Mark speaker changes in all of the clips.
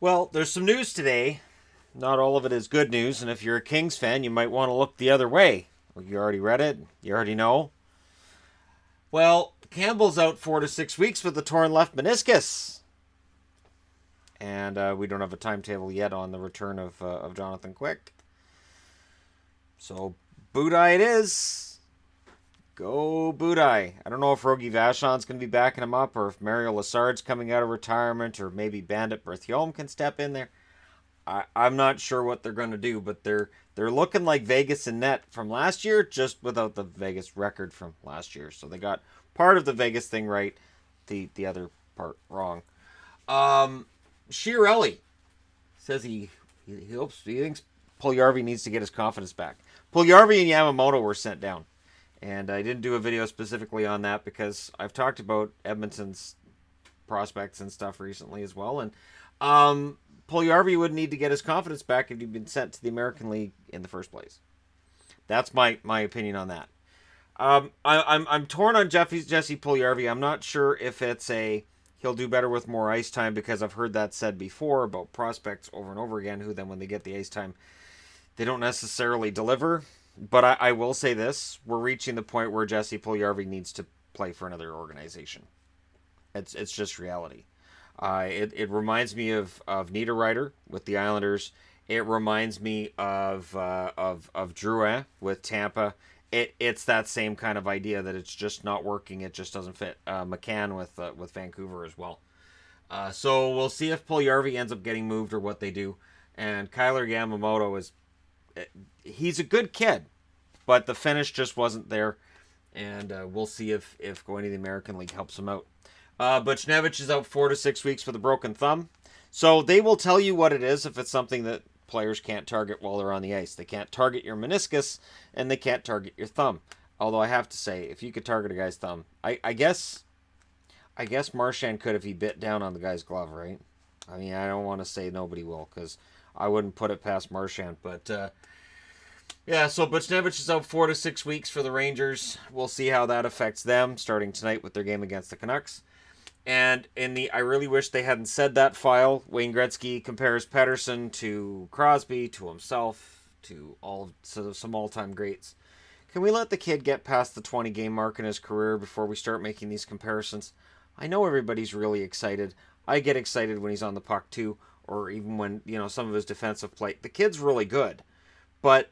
Speaker 1: Well, there's some news today. Not all of it is good news, and if you're a Kings fan, you might want to look the other way. Well, you already read it. You already know. Well, Campbell's out 4 to 6 weeks with a torn left meniscus, and we don't have a timetable yet on the return of Jonathan Quick. So, Budai it is. Go Budai. I don't know if Rogie Vachon's going to be backing him up, or if Mario Lassard's coming out of retirement, or maybe Bandit Berthiaume can step in there. I'm not sure what they're going to do, but they're looking like Vegas and net from last year, just without the Vegas record from last year. So they got part of the Vegas thing right, the other part wrong. Chiarelli says he thinks Puljujarvi needs to get his confidence back. Puljujarvi and Yamamoto were sent down, and I didn't do a video specifically on that because I've talked about Edmonton's prospects and stuff recently as well, and Puljujarvi would need to get his confidence back if he'd been sent to the American League in the first place. That's my opinion on that. I'm torn on Jesse Puljujarvi. I'm not sure if it's he'll do better with more ice time, because I've heard that said before about prospects over and over again, who then when they get the ice time, they don't necessarily deliver. But I will say this: we're reaching the point where Jesse Puljujarvi needs to play for another organization. It's just reality. It reminds me of Niederreiter with the Islanders. It reminds me of Drouin with Tampa. It's that same kind of idea that it's just not working. It just doesn't fit. McCann with Vancouver as well. So we'll see if Puljujarvi ends up getting moved or what they do. And Kyler Yamamoto he's a good kid, but the finish just wasn't there. And we'll see if going to the American League helps him out. Buchnevich is out 4 to 6 weeks with a broken thumb. So they will tell you what it is if it's something that players can't target while they're on the ice. They can't target your meniscus, and they can't target your thumb. Although I have to say, if you could target a guy's thumb, I guess Marchand could if he bit down on the guy's glove, right? I mean, I don't want to say nobody will, because I wouldn't put it past Marchand. But yeah, so Buchnevich is out 4 to 6 weeks for the Rangers. We'll see how that affects them starting tonight with their game against the Canucks. And I really wish they hadn't said that file. Wayne Gretzky compares Pettersson to Crosby, to himself, to some all-time greats. Can we let the kid get past the 20-game mark in his career before we start making these comparisons? I know everybody's really excited. I get excited when he's on the puck too, or even when, some of his defensive play. The kid's really good, but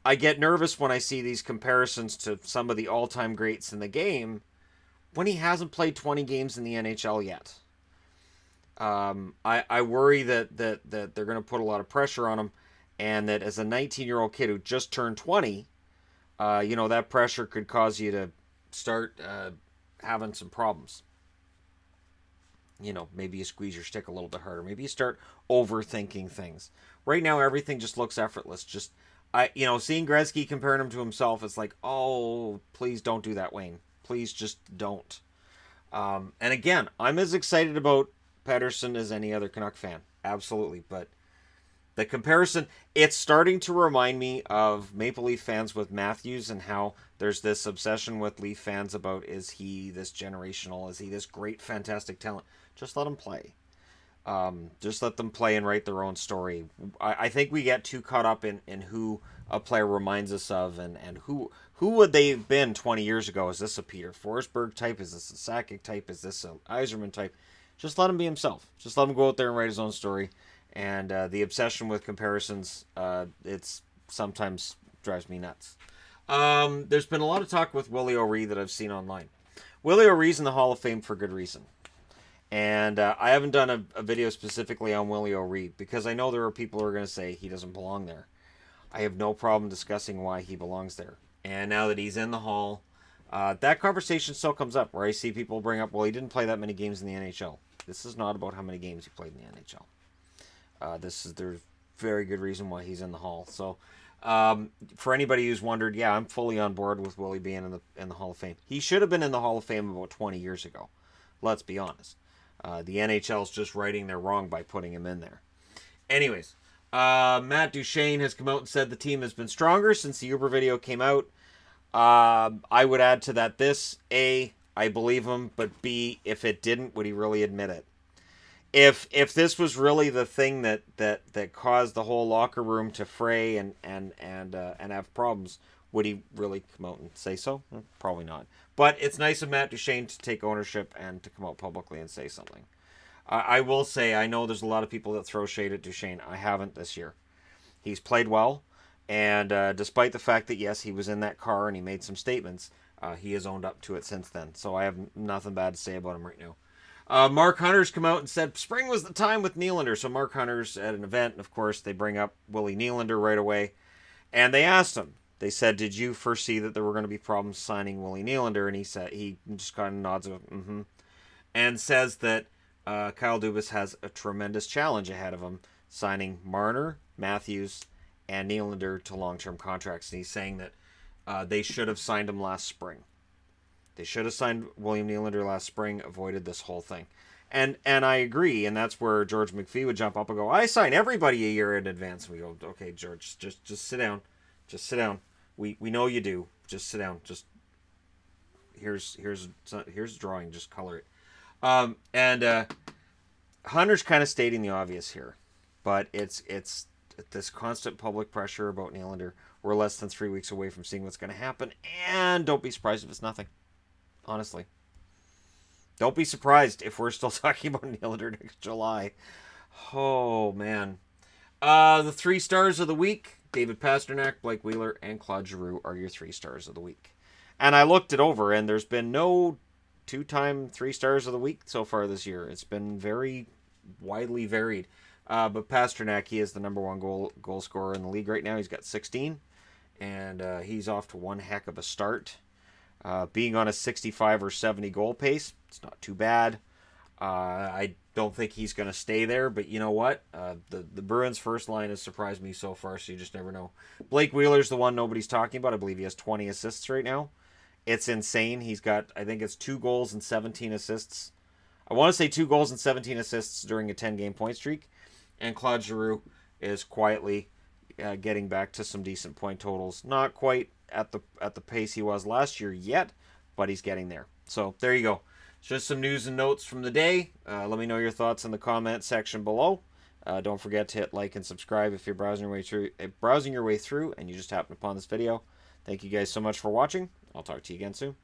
Speaker 1: I get nervous when I see these comparisons to some of the all-time greats in the game when he hasn't played 20 games in the NHL yet. I worry that they're going to put a lot of pressure on him, and that as a 19-year-old kid who just turned 20, that pressure could cause you to start having some problems. Maybe you squeeze your stick a little bit harder. Maybe you start overthinking things. Right now, everything just looks effortless. Seeing Gretzky comparing him to himself, it's like, oh, please don't do that, Wayne. Please just don't. And again, I'm as excited about Pettersson as any other Canuck fan. Absolutely. But the comparison, it's starting to remind me of Maple Leaf fans with Matthews, and how there's this obsession with Leaf fans about, is he this generational? Is he this great, fantastic talent? Just let him play. Just let them play and write their own story. I think we get too caught up in who a player reminds us of, and who would they have been 20 years ago? Is this a Peter Forsberg type? Is this a Sakic type? Is this a Yzerman type? Just let him be himself. Just let him go out there and write his own story. And the obsession with comparisons, it's sometimes drives me nuts. There's been a lot of talk with Willie O'Ree that I've seen online. Willie O'Ree's in the Hall of Fame for good reason. And I haven't done a video specifically on Willie O'Ree, because I know there are people who are going to say he doesn't belong there. I have no problem discussing why he belongs there. And now that he's in the Hall, that conversation still comes up, where I see people bring up, well, he didn't play that many games in the NHL. This is not about how many games he played in the NHL. There's very good reason why he's in the Hall. So for anybody who's wondered, yeah, I'm fully on board with Willie being in the Hall of Fame. He should have been in the Hall of Fame about 20 years ago. Let's be honest. The NHL's just righting their wrong by putting him in there. Anyways, Matt Duchene has come out and said the team has been stronger since the Uber video came out. I would add to that this: A, I believe him, but B, if it didn't, would he really admit it? if this was really the thing that caused the whole locker room to fray and have problems, would he really come out and say so? Probably not. But it's nice of Matt Duchene to take ownership and to come out publicly and say something. I will say, I know there's a lot of people that throw shade at Duchene. I haven't this year. He's played well, and despite the fact that, yes, he was in that car and he made some statements, he has owned up to it since then. So I have nothing bad to say about him right now. Mark Hunter's come out and said spring was the time with Nylander. So Mark Hunter's at an event, and of course they bring up Willie Nylander right away. And they asked him, they said, did you foresee that there were going to be problems signing Willie Nylander? And he said, he just kind of nods, and says that Kyle Dubas has a tremendous challenge ahead of him, signing Marner, Matthews, and Nylander to long-term contracts. And he's saying that they should have signed him last spring. They should have signed William Nylander last spring, avoided this whole thing. And I agree, and that's where George McPhee would jump up and go, I sign everybody a year in advance. And we go, okay, George, just sit down. Just sit down. We know you do. Just sit down. Just here's a drawing. Just color it. And Hunter's kind of stating the obvious here, but it's this constant public pressure about Nylander. We're less than 3 weeks away from seeing what's going to happen, and don't be surprised if it's nothing. Honestly, don't be surprised if we're still talking about Nylander next July. Oh man, the 3 stars of the week: David Pastrnak, Blake Wheeler, and Claude Giroux are your 3 stars of the week. And I looked it over, and there's been no 2-time 3 stars of the week so far this year. It's been very widely varied. But Pastrnak, he is the number 1 goal scorer in the league right now. He's got 16, and he's off to one heck of a start. Being on a 65 or 70 goal pace, it's not too bad. I don't think he's going to stay there, but you know what? The Bruins' first line has surprised me so far, so you just never know. Blake Wheeler's the one nobody's talking about. I believe he has 20 assists right now. It's insane. He's got, I think it's 2 goals and 17 assists. I want to say 2 goals and 17 assists during a 10-game point streak. And Claude Giroux is quietly getting back to some decent point totals. Not quite at the pace he was last year yet, but he's getting there. So there you go. Just some news and notes from the day. Let me know your thoughts in the comment section below. Don't forget to hit like and subscribe if you're browsing your way through and you just happen upon this video. Thank you guys so much for watching. I'll talk to you again soon.